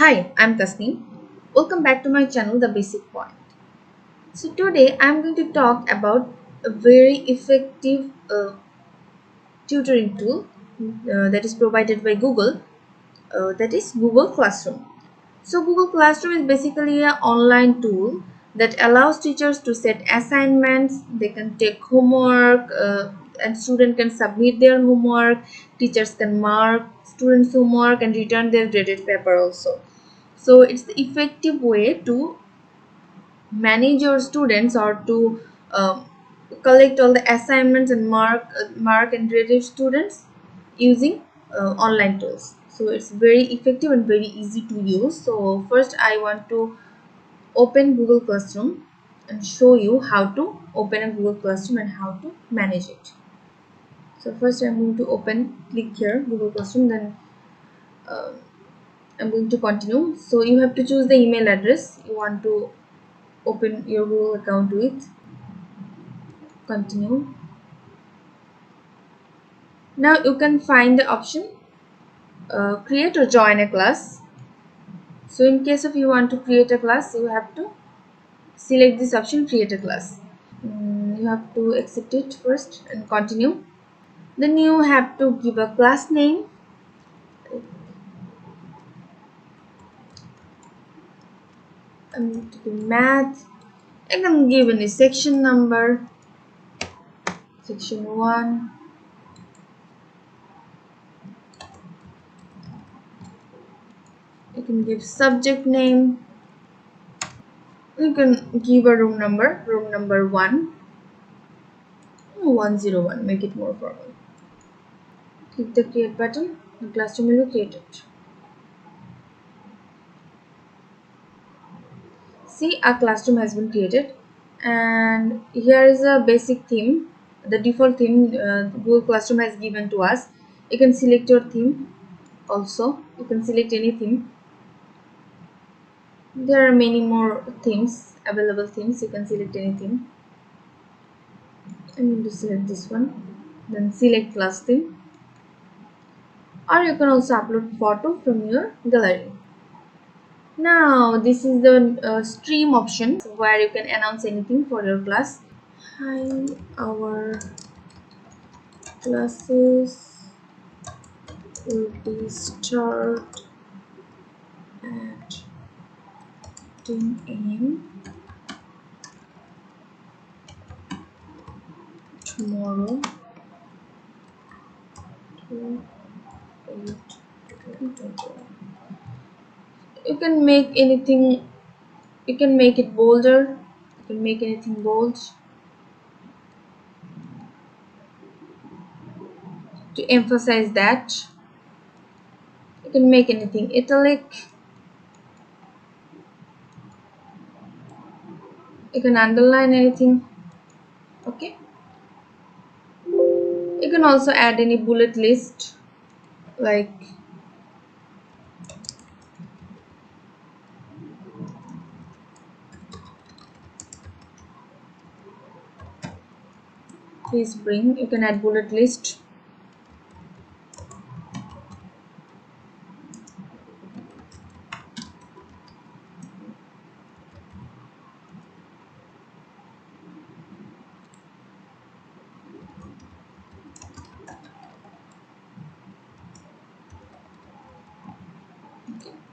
Hi, I'm Tasneem. Welcome back to my channel, The Basic Point. So today I'm going to talk about a very effective tutoring tool that is provided by Google. That is Google Classroom. So Google Classroom is basically an online tool that allows teachers to set assignments. They can take homework, and students can submit their homework. Teachers can mark students' homework and return their graded paper also. So it's the effective way to manage your students or to uh, collect all the assignments and mark and grade students using online tools. So it's very effective and very easy to use. So first I want to open Google Classroom and show you how to open a Google Classroom and how to manage it. So first I'm going to click here Google Classroom, then uh, I'm going to continue. So you have to choose the email address you want to open your Google account with. Continue. Now you can find the option create or join a class. So in case of you want to create a class, you have to select this option, create a class. You have to accept it first and continue. Then you have to give a class name. I'm going to do math. I can give any section number, section 1. You can give subject name. You can give a room number 101, make it more formal. Click the create button, the classroom will be created. See, our classroom has been created, and here is a basic theme. The default theme Google Classroom has given to us. You can select your theme also. You can select any theme. There are many more themes, available themes. You can select any theme. I'm going to select this one. Then select class theme. Or you can also upload photo from your gallery. Now this is the stream option where you can announce anything for your class. Hi, our classes will be start at 10 a.m. tomorrow to 8:21. You can make anything. You can make it bolder. You can make anything bold to emphasize that. You can make anything italic. You can underline anything. Okay. You can also add any bullet list like please bring. You can add bullet list.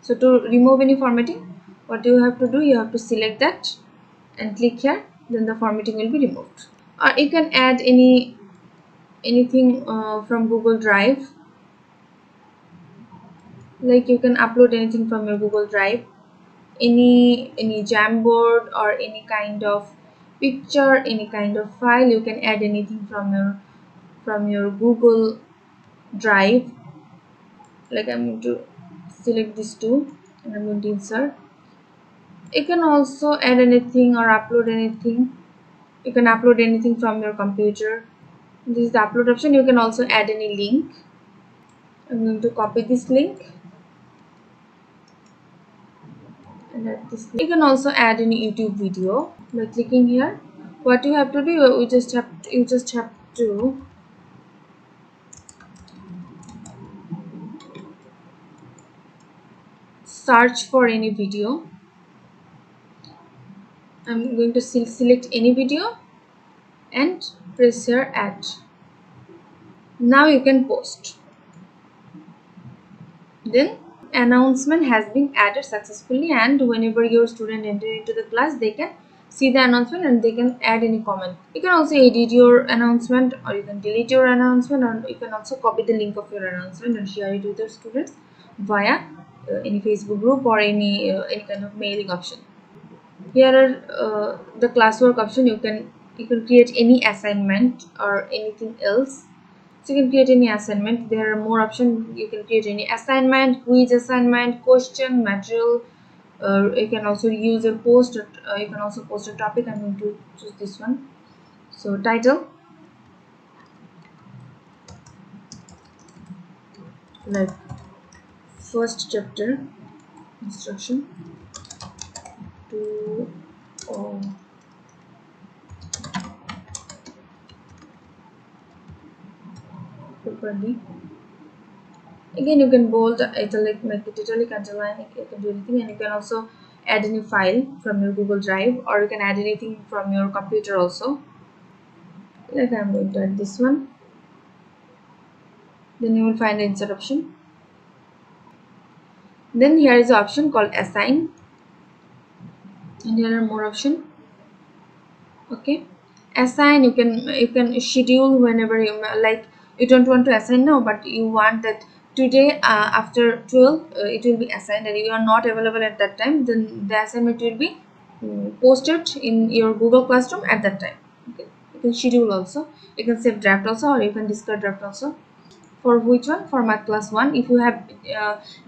So to remove any formatting, what you have to do, you have to select that and click here, then the formatting will be removed. Or you can add anything from Google Drive, like you can upload anything from your Google Drive, any Jamboard or any kind of picture, any kind of file. You can add anything from your Google Drive. Like I'm going to select these two and I'm going to insert. You can also add anything or upload anything. You can upload anything from your computer. This is the upload option. You can also add any link. I'm going to copy this link and add this link. You can also add any YouTube video by clicking here. What you have to do, you just have to search for any video. I'm going to select any video and press here add. Now you can post. Then announcement has been added successfully, and whenever your student enter into the class, they can see the announcement and they can add any comment. You can also edit your announcement, or you can delete your announcement, or you can also copy the link of your announcement and share it with your students via any Facebook group or any kind of mailing option. Here are the classwork option. You can create any assignment or anything else. So you can create any assignment. There are more options. You can create any assignment, quiz assignment, question, material. You can also use a post. You can also post a topic. I'm going to choose this one. So title, like first chapter instruction to properly. Again, you can bold, italic, make it italic, underline. You can do anything, and you can also add any file from your Google Drive, or you can add anything from your computer also. Like I'm going to add this one. Then you will find the insert option. Then here is the option called assign, and here are more option. Okay, assign, you can schedule whenever you like. You don't want to assign now, but you want that today after 12 it will be assigned, and you are not available at that time, then the assignment will be posted in your Google Classroom at that time. Okay, you can schedule also, you can save draft also, or you can discard draft also. For which one? For math class 1. If you have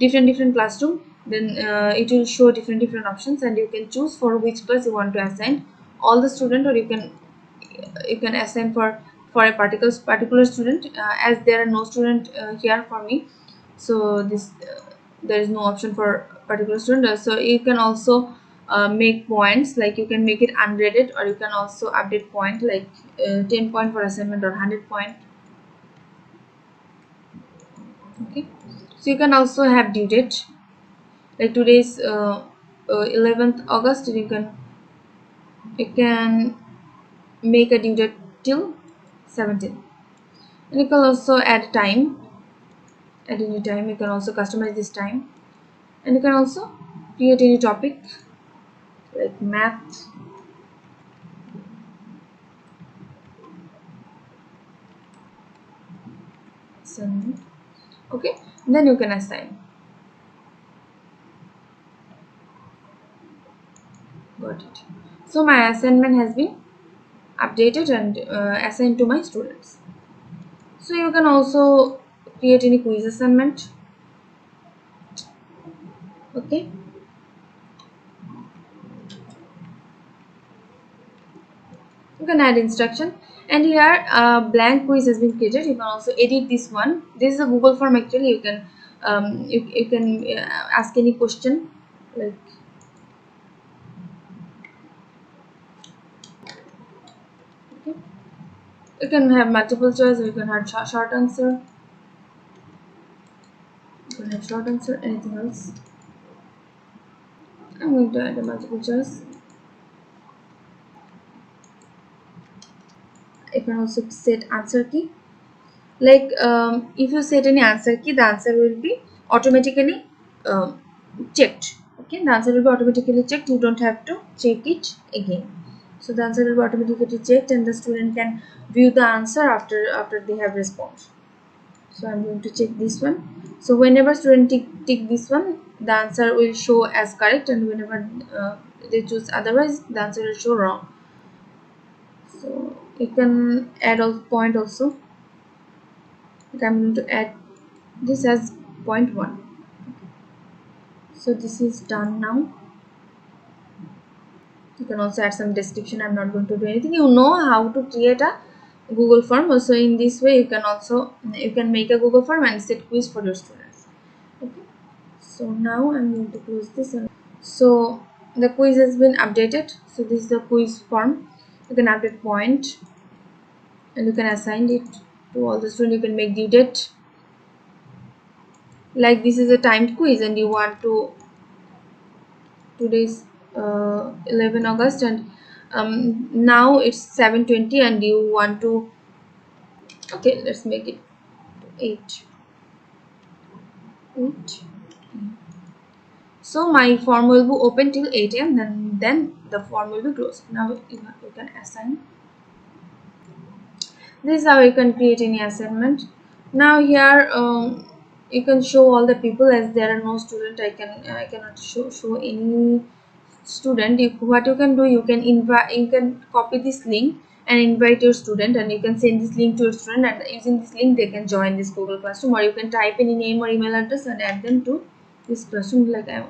different classroom, then it will show different options, and you can choose for which class you want to assign all the student, or you can assign for a particular student, as there are no student here for me. So this there is no option for particular student. So you can also make points, like you can make it ungraded, or you can also update point, like 10 point for assignment or 100 point. Okay, so you can also have due date, like today's 11th August. You can make a due date till 17th, and you can also add time, add any time. You can also customize this time, and you can also create any topic like math, assignment. Okay, then you can assign. Got it. So my assignment has been updated and assigned to my students. So you can also create any quiz assignment. Okay, you can add instruction, and here blank quiz has been created. You can also edit this one. This is a Google form actually. You can ask any question, like okay. You can have multiple choice, or you can have short answer. You can have short answer. Anything else? I'm going to add a multiple choice. You can also set answer key. Like if you set any answer key, the answer will be automatically checked. Okay, the answer will be automatically checked. You don't have to check it again. So the answer will be automatically checked, and the student can view the answer after they have responded. So I'm going to check this one. So whenever student tick this one, the answer will show as correct, and whenever they choose otherwise, the answer will show wrong. So you can add a point also. I'm going to add this as 0.1. So this is done now. You can also add some description. I'm not going to do anything. You know how to create a Google form. So in this way, you can make a Google form and set quiz for your students. Okay. So now I'm going to close this. So the quiz has been updated. So this is the quiz form. You can update point, and you can assign it to all the students. You can make due date. Like this is a timed quiz, and you want to today's 11 August, and now it's 7:20, and you want to, okay, let's make it 8. So my form will be open till 8 a.m. Then the form will be closed. Now you can assign. This is how you can create any assignment. Now here you can show all the people. As there are no student, I cannot show any student. What you can do, you can invite, you can copy this link and invite your student, and you can send this link to your student, and using this link they can join this Google Classroom. Or you can type any name or email address and add them to this classroom. Like I'm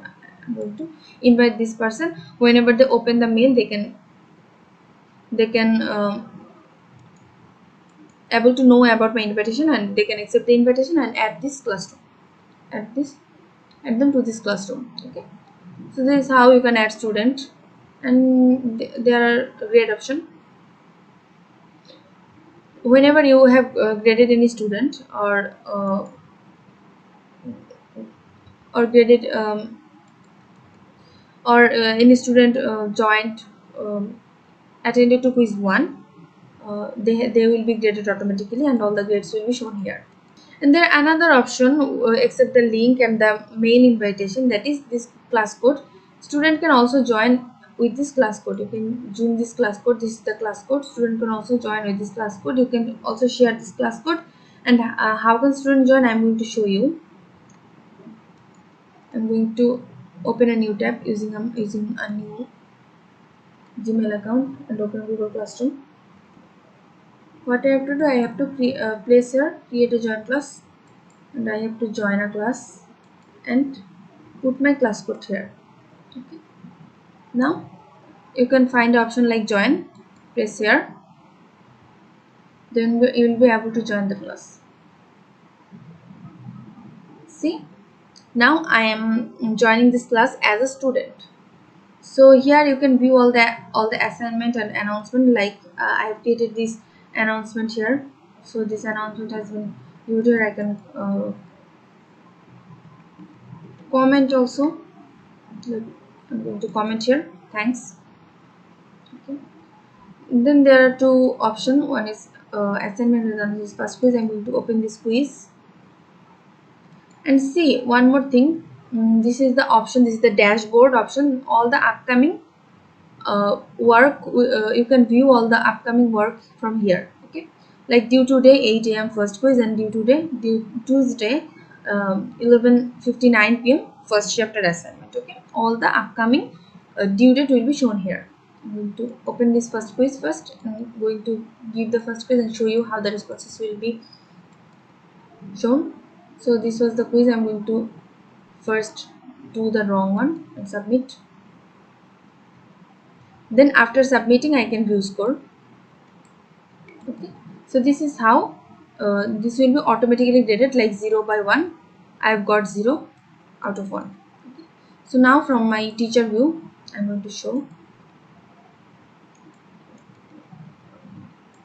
going to invite this person. Whenever they open the mail, they can able to know about my invitation, and they can accept the invitation and add this classroom, add this add them to this classroom. Okay, so this is how you can add student. And there are grade option. Whenever you have graded any student, or graded or any student joined, attended to quiz 1, they will be graded automatically, and all the grades will be shown here. And there another option, except the link and the mail invitation, that is this class code. Student can also join with this class code. You can join this class code. This is the class code. Student can also join with this class code. You can also share this class code. And how can student join? I'm going to show you. I'm going to open a new tab using a new Gmail account and open Google Classroom. What I have to do, I have to place here, create a join class, and I have to join a class and put my class code here. Okay. Now you can find the option like join, press here, then you will be able to join the class. See, now I am joining this class as a student. So here you can view all the assignment and announcement. Like I have created this announcement here. So this announcement has been viewed here. I can comment also. Like, I'm going to comment here. Thanks. Okay. Then there are two options. One is assignment, and another is first quiz. I'm going to open this quiz and see one more thing. This is the option. This is the dashboard option. All the upcoming work, you can view all the upcoming work from here. Okay, like due today 8 a.m. first quiz, and due Tuesday 11:59 p.m. first chapter assignment. Okay, all the upcoming due date will be shown here. I'm going to open this first quiz first. I'm going to give the first quiz and show you how the responses will be shown. So this was the quiz. I'm going to first do the wrong one and submit. Then after submitting, I can view score. Okay, so this is how this will be automatically graded, like 0 by 1. I've got 0 out of 1. Okay. So now from my teacher view, I'm going to show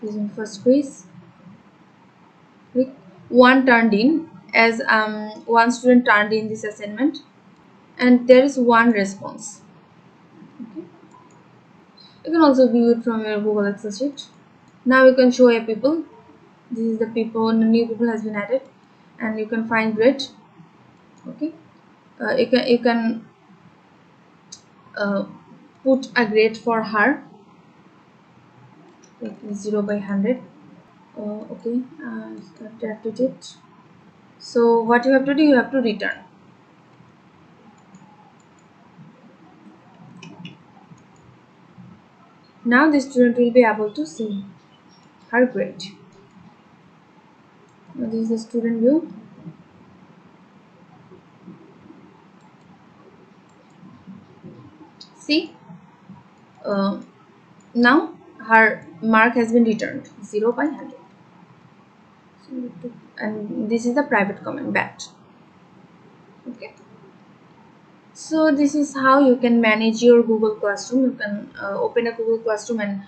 using first quiz. Click 1 turned in, as one student turned in this assignment, and there is 1 response. Okay. You can also view it from your Google Excel sheet. Now you can show a people. This is the people, new people has been added, and you can find grade. Okay, you can put a grade for her, like 0 by 100. Okay, start it. So what you have to do, you have to return. Now the student will be able to see her grade. Now this is the student view. See, now her mark has been returned 0 by 100. So, and this is the private comment bad. Okay, so this is how you can manage your Google Classroom. You can open a Google Classroom and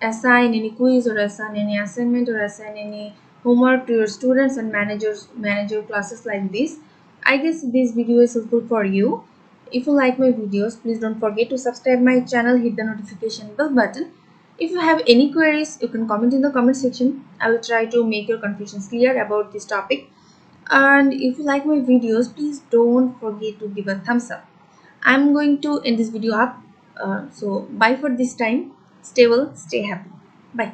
assign any quiz, or assign any assignment, or assign any homework to your students, and manage your classes like this. I guess this video is helpful for you. if you like my videos, please don't forget to subscribe my channel, hit the notification bell button. If you have any queries, you can comment in the comment section. I will try to make your confusions clear about this topic. And if you like my videos, please don't forget to give a thumbs up. I'm going to end this video up. So bye for this time. Stay well, stay happy. Bye.